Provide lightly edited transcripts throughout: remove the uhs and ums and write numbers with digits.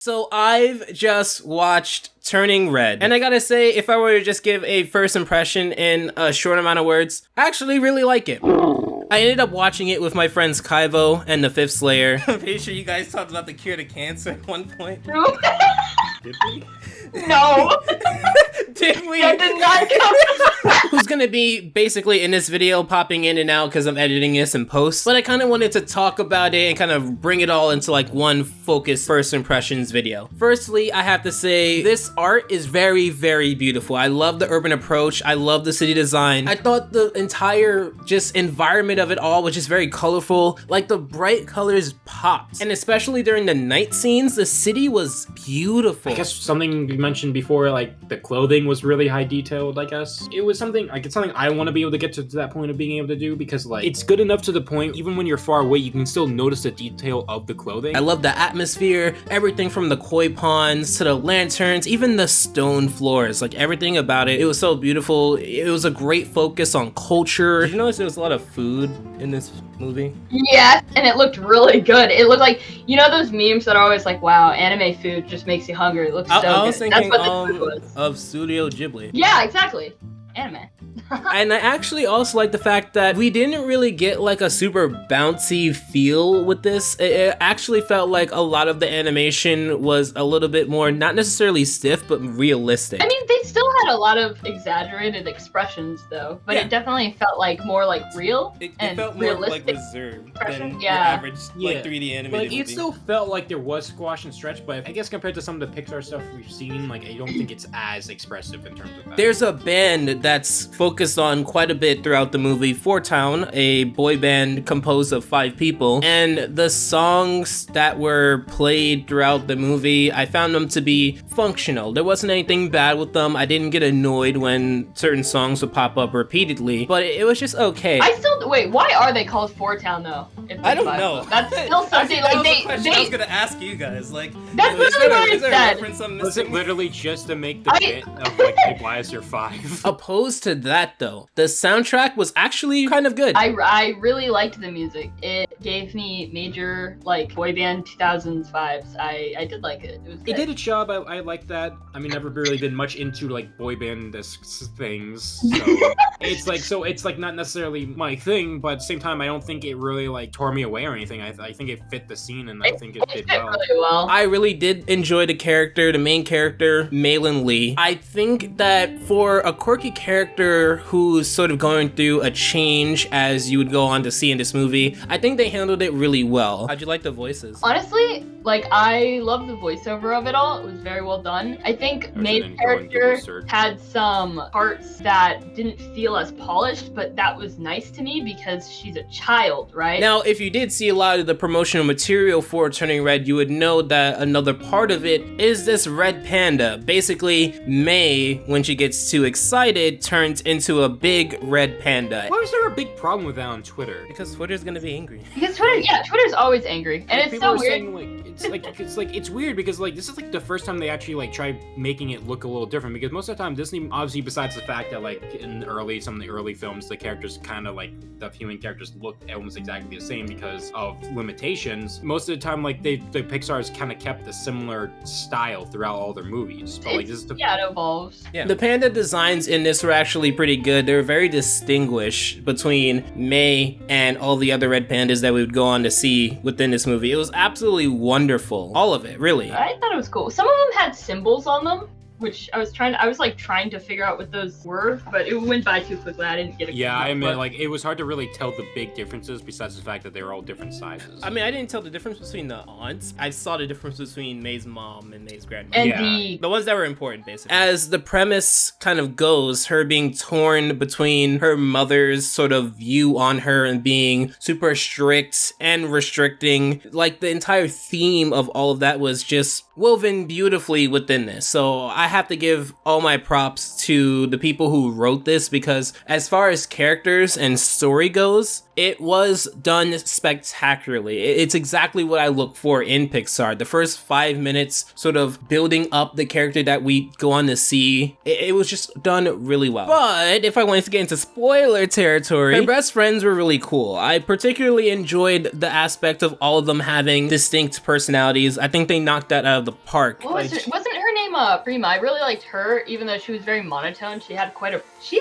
So I've just watched Turning Red, and I gotta say, if I were to just give a first impression in a short amount of words, I actually really like it. I ended up watching it with my friends Kaivo and the Fifth Slayer. I'm pretty sure you guys talked about the cure to cancer at one point. Did we? No. Did we? That did not come. Who's gonna be basically in this video popping in and out because I'm editing this in post. But I kind of wanted to talk about it and kind of bring it all into like one focused first impressions video. Firstly, I have to say this art is very, very beautiful. I love the urban approach. I love the city design. I thought the entire just environment of it all was just very colorful. Like the bright colors popped. And especially during the night scenes, the city was beautiful. I guess something you mentioned before, like the clothing was really high detailed, I guess. It was something, like it's something I want to be able to get to that point of being able to do, because like it's good enough to the point, even when you're far away, you can still notice the detail of the clothing. I love the atmosphere, everything from the koi ponds to the lanterns, even the stone floors, like everything about it. It was so beautiful. It was a great focus on culture. Did you notice there was a lot of food in this movie? Yes, and it looked really good. It looked like, you know those memes that are always like, wow, anime food just makes you hungry. It looks so good. I was thinking That's what the food was. of Studio Ghibli. Yeah, exactly. Anime. And I actually also like the fact that we didn't really get like a super bouncy feel with this. It actually felt like a lot of the animation was a little bit more, not necessarily stiff, but realistic. I mean, they still had a lot of exaggerated expressions though, but Yeah. it definitely felt like more like real It and felt more realistic. like reserved expression. than Yeah. your average like Yeah. 3D animated But movie. it still felt like there was squash and stretch, but I guess compared to some of the Pixar stuff we've seen, like I don't think it's as expressive in terms of that. There's a band that's focused on quite a bit throughout the movie, Four Town, a boy band composed of 5 people, and the songs that were played throughout the movie, I found them to be functional. There wasn't anything bad with them. I didn't get annoyed when certain songs would pop up repeatedly, but it was just okay. Wait, why are they called Four Town though? If I don't there's 5 know. of them? That's still something That like was a question I was they gonna ask you guys. Like, That's literally what I is there a said. reference I'm Was it missing? literally just to make the bit of like, hey, why is there 5? Opposed to that though, the soundtrack was actually kind of good. I really liked the music. It gave me major like boy band 2000s vibes. I did like it. It was It good. did its job. I like that. I mean, never really been much into like boy band things, so it's like not necessarily my thing. But at the same time, I don't think it really like tore me away or anything. I think it fit the scene, and I think it did fit well. really well. I really did enjoy the main character, Malin Lee. I think that for a quirky character who's sort of going through a change as you would go on to see in this movie, I think they handled it really well. How'd you like the voices? Honestly, like I love the voiceover of it all. It was very well done. I think I main didn't go into character research. had some parts that didn't feel as polished, but that was nice to me because she's a child, right? Now, if you did see a lot of the promotional material for Turning Red, you would know that another part of it is this red panda. Basically, May, when she gets too excited, turns into a big red panda. Why was there a big problem with that on Twitter? Because Twitter's gonna be angry. Because Twitter's always angry, and it's People so were weird. saying it's weird because like this is like the first time they actually like tried making it look a little different, because most of the time Disney, obviously besides the fact that like in some of the early films the characters kind of like the human characters looked almost exactly the same because of limitations, most of the time like the Pixar's kind of kept a similar style throughout all their movies, but like this is the Yeah, it evolves. Yeah. The panda designs in this were actually pretty good. They were very distinguished between May and all the other red pandas that we would go on to see within this movie. It was absolutely wonderful. All of it, really. I thought it was cool. Some of them had symbols on them, which I was trying to figure out what those were, but it went by too quickly. I didn't get it. Yeah, I mean, like, it was hard to really tell the big differences besides the fact that they were all different sizes. I mean, I didn't tell the difference between the aunts. I saw the difference between May's mom and May's grandma. And Yeah. The ones that were important, basically. As the premise kind of goes, her being torn between her mother's sort of view on her and being super strict and restricting, like the entire theme of all of that was just woven beautifully within this. So I have to give all my props to the people who wrote this, because as far as characters and story goes, it was done spectacularly. It's exactly what I look for in Pixar. The first 5 minutes sort of building up the character that we go on to see, it was just done really well. But if I wanted to get into spoiler territory, my best friends were really cool. I particularly enjoyed the aspect of all of them having distinct personalities. I think they knocked that out of the park. Wasn't her name Prima? I really liked her, even though she was very monotone. She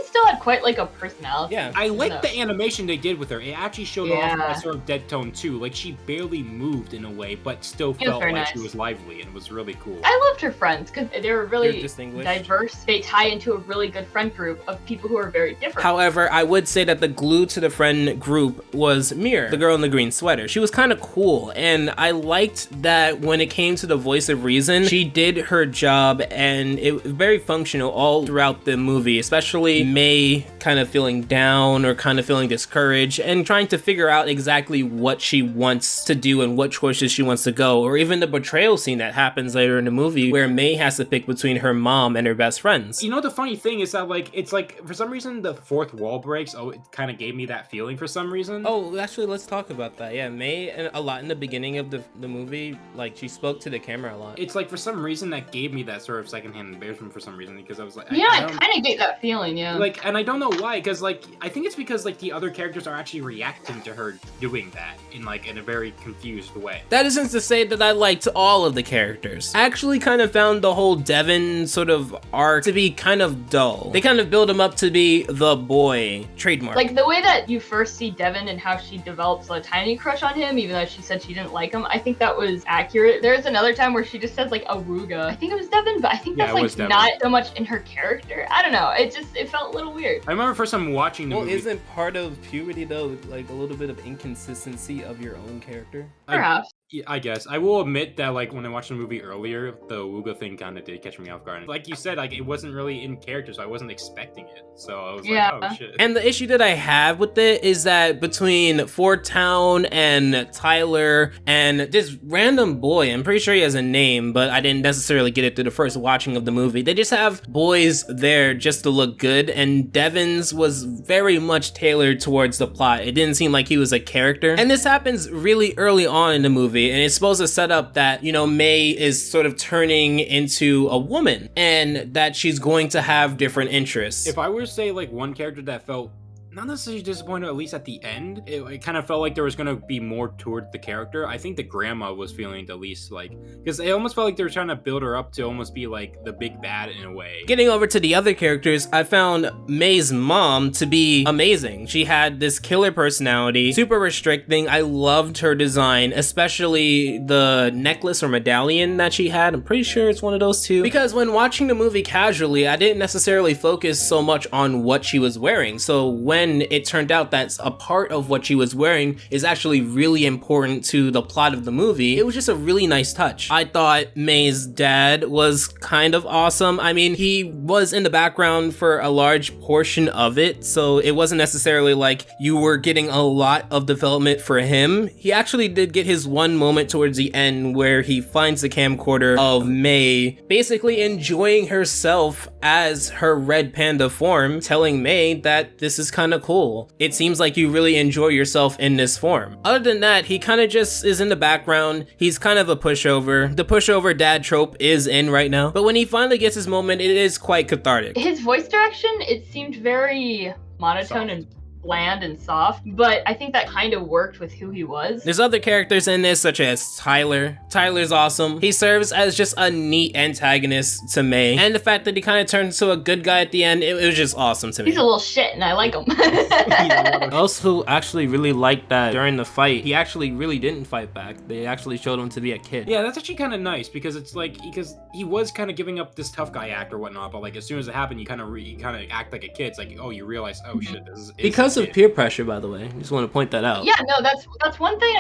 still had quite like a personality. Yeah. I liked the animation they did with her. It actually showed off that sort of dead tone too. Like, she barely moved in a way, but still felt like she was lively, and it was really cool. I loved her friends because they were really diverse. They tie into a really good friend group of people who are very different. However, I would say that the glue to the friend group was Mira, the girl in the green sweater. She was kind of cool, and I liked that when it came to the voice of reason, she did her job, and it was very functional all throughout the movie, especially May kind of feeling down or kind of feeling discouraged and trying to figure out exactly what she wants to do and what choices she wants to go, or even the betrayal scene that happens later in the movie where May has to pick between her mom and her best friends. You know, the funny thing is that, like, it's like, for some reason, the fourth wall breaks. Oh, it kind of gave me that feeling for some reason. Oh, actually, let's talk about that. Yeah, May, a lot in the beginning of the movie, like, she spoke to the camera a lot. It's like, for some reason, that gave me that sort of secondhand embarrassment for some reason, because I was like... Yeah, I kind of get that feeling, yeah. Like, and I don't know why, because, like, I think it's because, like, the other characters are actually reacting to her doing that in a very confused way. That isn't to say that I liked all of the characters. I actually kind of found the whole Devin sort of arc to be kind of dull. They kind of build him up to be the boy trademark. Like, the way that you first see Devin and how she develops a tiny crush on him, even though she said she didn't like him, I think that was accurate. There's another time where she just says, like, Aruga. I think it was Devin, but I think that's, like, not so much in her character. I don't know. It felt a little weird. I remember first time watching the movie. Well, isn't part of puberty, though, like, a little bit of inconsistency of your own character? Perhaps. I guess. I will admit that, like, when I watched the movie earlier, the Awuga thing kind of did catch me off guard. Like you said, like, it wasn't really in character, so I wasn't expecting it. So I was like, oh, shit. And the issue that I have with it is that between Fort Town and Tyler and this random boy, I'm pretty sure he has a name, but I didn't necessarily get it through the first watching of the movie. They just have boys there just to look good, and Devin's was very much tailored towards the plot. It didn't seem like he was a character. And this happens really early on in the movie. And it's supposed to set up that, you know, May is sort of turning into a woman and that she's going to have different interests. If I were to say, like, one character that felt not necessarily disappointed, at least at the end, it kind of felt like there was going to be more toward the character. I think the grandma was feeling the least, like, because it almost felt like they were trying to build her up to almost be like the big bad in a way. Getting over to the other characters, I found May's mom to be amazing. She had this killer personality, super restricting. I loved her design, especially the necklace or medallion that she had. I'm pretty sure it's one of those two. Because when watching the movie casually, I didn't necessarily focus so much on what she was wearing. So when it turned out that a part of what she was wearing is actually really important to the plot of the movie, it was just a really nice touch. I thought May's dad was kind of awesome. I mean, he was in the background for a large portion of it, so it wasn't necessarily like you were getting a lot of development for him. He actually did get his one moment towards the end where he finds the camcorder of May basically enjoying herself as her red panda form, telling May that this is kind of cool. It seems like you really enjoy yourself in this form. Other than that, he kind of just is in the background. He's kind of a pushover. The pushover dad trope is in right now, but when he finally gets his moment, it is quite cathartic. His voice direction, it seemed very monotone and bland and soft, but I think that kind of worked with who he was. There's other characters in this, such as Tyler. Tyler's awesome. He serves as just a neat antagonist to May, and the fact that he kind of turns to a good guy at the end, it was just awesome to me. He's a little shit, and I like him. I also actually really liked that during the fight, he actually really didn't fight back. They actually showed him to be a kid. Yeah, that's actually kind of nice, because it's like, because he was kind of giving up this tough guy act or whatnot, but like as soon as it happened, you kind of act like a kid. It's like, oh, you realize, oh shit, this is because of peer pressure, by the way. Just want to point that out. Yeah, no, that's one thing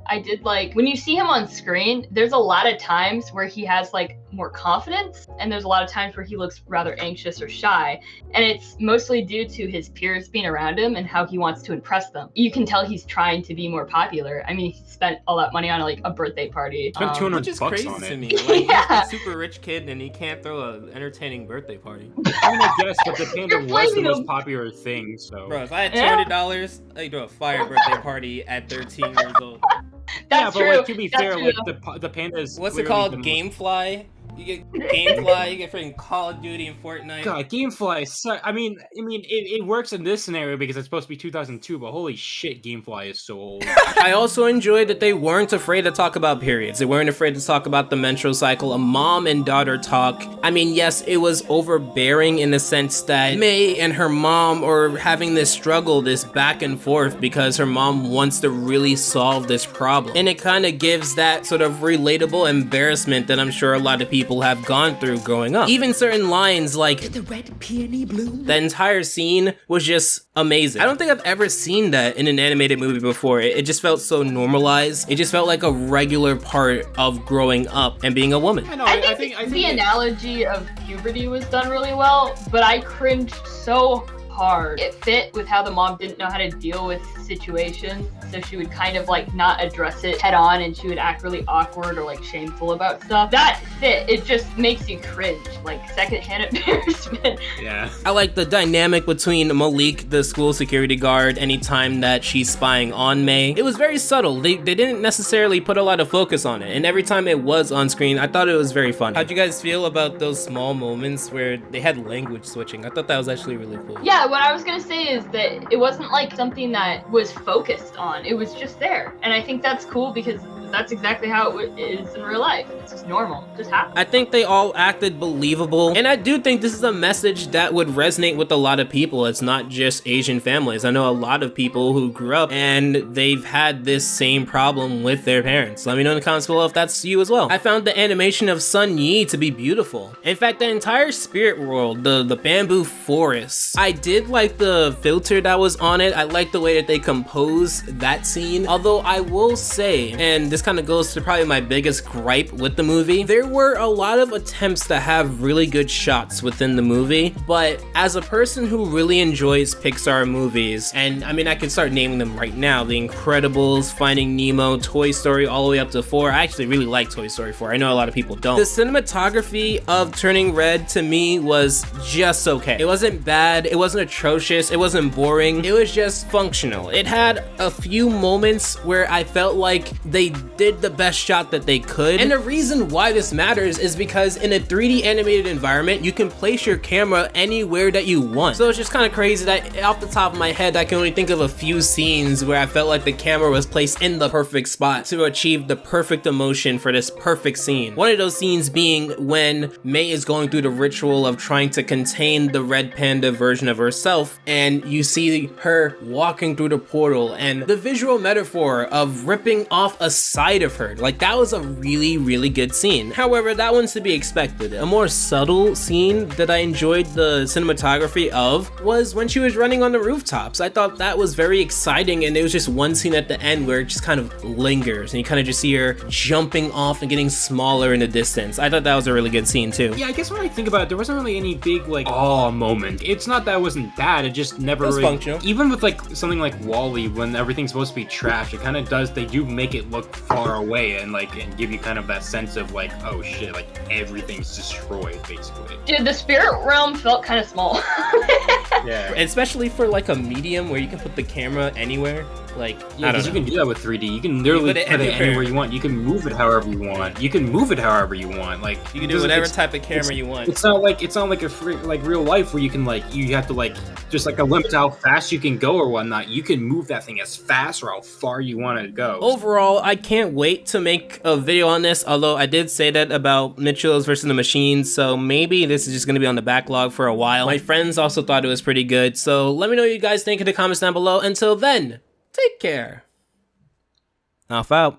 I did like. When you see him on screen, there's a lot of times where he has like more confidence, and there's a lot of times where he looks rather anxious or shy, and it's mostly due to his peers being around him and how he wants to impress them. You can tell he's trying to be more popular. I mean, he spent all that money on like a birthday party. Spent $200 which is bucks crazy on to it. me. Like, Yeah. he's a super rich kid and he can't throw an entertaining birthday party. I mean, I guess, but the panda You're was the blaming most him. popular thing, so. Bro, if I had Yeah. $200, I'd do a fire birthday party at 13 years old. That's yeah, true. but like, to be That's fair, true. like the panda is. What's it clearly called? the most- Gamefly? You get Gamefly, you get freaking Call of Duty and Fortnite. God, Gamefly. I mean, it works in this scenario because it's supposed to be 2002, but holy shit, Gamefly is so old. I also enjoyed that they weren't afraid to talk about periods. They weren't afraid to talk about the menstrual cycle, a mom and daughter talk. I mean, yes, it was overbearing in the sense that May and her mom are having this struggle, this back and forth, because her mom wants to really solve this problem. And it kind of gives that sort of relatable embarrassment that I'm sure a lot of people have gone through growing up. Even certain lines like, Did the red peony bloom? that entire scene was just amazing. I don't think I've ever seen that in an animated movie before. It just felt so normalized. It just felt like a regular part of growing up and being a woman. I know. I think the analogy of puberty was done really well, but I cringed so hard. It fit with how the mom didn't know how to deal with situations, so she would kind of like not address it head on, and she would act really awkward or like shameful about stuff. That fit. It just makes you cringe, like secondhand embarrassment. Yeah. I like the dynamic between Malik, the school security guard, anytime that she's spying on May. It was very subtle. They didn't necessarily put a lot of focus on it, and every time it was on screen, I thought it was very fun. How'd you guys feel about those small moments where they had language switching? I thought that was actually really cool. Yeah, what I was gonna say is that it wasn't like something that was focused on. It was just there, and I think that's cool because that's exactly how it is in real life. It's just normal. It just happens. I think they all acted believable, and I do think this is a message that would resonate with a lot of people. It's not just Asian families. I know a lot of people who grew up and they've had this same problem with their parents. Let me know in the comments below if that's you as well. I found the animation of Sun Yi to be beautiful. In fact, the entire spirit world, the bamboo forest, I did like the filter that was on it. I like the way that they composed that scene. Although I will say, and this kind of goes to probably my biggest gripe with the movie, there were a lot of attempts to have really good shots within the movie, but as a person who really enjoys Pixar movies, and I mean I can start naming them right now, The Incredibles, Finding Nemo, Toy Story, all the way up to 4. I actually really like Toy Story 4. I know a lot of people don't. The cinematography of Turning Red to me was just okay. It wasn't bad, it wasn't atrocious, it wasn't boring, it was just functional. It had a few moments where I felt like they did the best shot that they could, and the reason why this matters is because in a 3D animated environment, you can place your camera anywhere that you want. So it's just kind of crazy that off the top of my head, I can only think of a few scenes where I felt like the camera was placed in the perfect spot to achieve the perfect emotion for this perfect scene. One of those scenes being when May is going through the ritual of trying to contain the red panda version of herself, and you see her walking through the portal, and the visual metaphor of ripping off a side of her, like that was a really good scene. However, that one's to be expected. A more subtle scene that I enjoyed the cinematography of was when she was running on the rooftops. I thought that was very exciting, and there was just one scene at the end where it just kind of lingers and you kind of just see her jumping off and getting smaller in the distance. I thought that was a really good scene too. Yeah, I guess when I think about it, there wasn't really any big like oh moment. It's not that it wasn't bad, it just never It was really functional. Even with like something like Wall-E, when everything's supposed to be trash, it kind of does, they do make it look far away and like and give you kind of that sense of like, oh shit, like everything's destroyed basically. Dude, the spirit realm felt kind of small. Yeah. Especially for like a medium where you can put the camera anywhere. Like, Yeah, I don't because know. you can do that with 3D. You can literally put it put it anywhere. anywhere you want. You can move it however you want. You can move it however you want. Like You can do whatever type of camera you want. It's not like a free, like real life where you can like you have to like just like a limit to how fast you can go or whatnot. You can move that thing as fast or how far you want to go. Overall, I can't wait to make a video on this, although I did say that about Mitchell's versus the Machines, so maybe this is just going to be on the backlog for a while. My friends also thought it was pretty good, so let me know what you guys think in the comments down below. Until then, take care. Alpha out.